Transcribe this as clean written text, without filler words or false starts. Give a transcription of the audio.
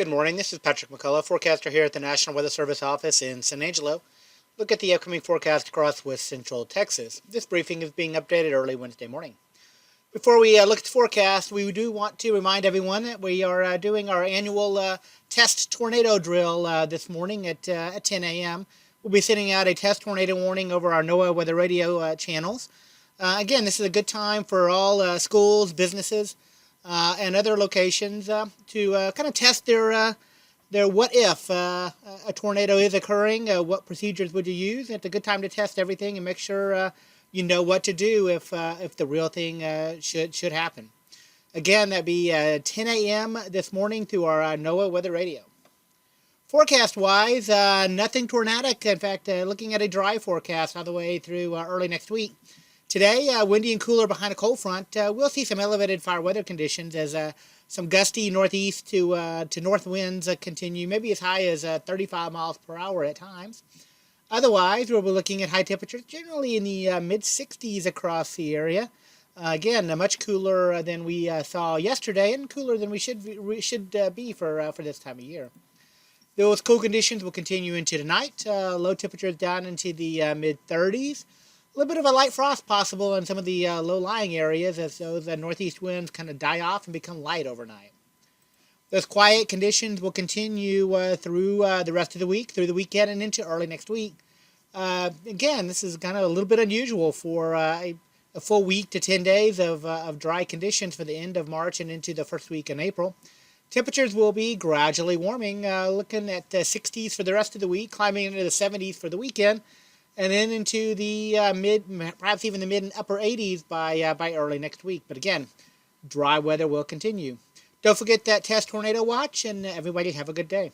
Good morning. This is Patrick McCullough, forecaster here at the National Weather Service office in San Angelo. Look at the upcoming forecast across West Central Texas. This briefing is being updated early Wednesday morning. Before we look at the forecast, we do want to remind everyone that we are doing our annual test tornado drill this morning at 10 a.m. We'll be sending out a test tornado warning over our NOAA Weather Radio channels. Again, this is a good time for all schools, businesses, and other locations to kind of test their what if a tornado is occurring. What procedures would you use? It's a good time to test everything and make sure you know what to do if the real thing should happen. Again, that'd be 10 a.m. this morning through our NOAA Weather Radio. Forecast-wise, nothing tornadic. In fact, looking at a dry forecast all the way through early next week. Today, windy and cooler behind a cold front. We'll see some elevated fire weather conditions as some gusty northeast to north winds continue, maybe as high as 35 miles per hour at times. Otherwise, we'll be looking at high temperatures generally in the mid-60s across the area. Again, much cooler than we saw yesterday and cooler than we should be for this time of year. Those cool conditions will continue into tonight. Low temperatures down into the mid-30s. A little bit of a light frost possible in some of the low-lying areas as those northeast winds kind of die off and become light overnight. Those quiet conditions will continue through the rest of the week, through the weekend, and into early next week. Again, this is kind of a little bit unusual for a full week to 10 days of dry conditions for the end of March and into the first week in April. Temperatures will be gradually warming, looking at the 60s for the rest of the week, climbing into the 70s for the weekend, and then into the perhaps even the mid and upper 80s by early next week. But again, dry weather will continue. Don't forget that test tornado watch, and everybody have a good day.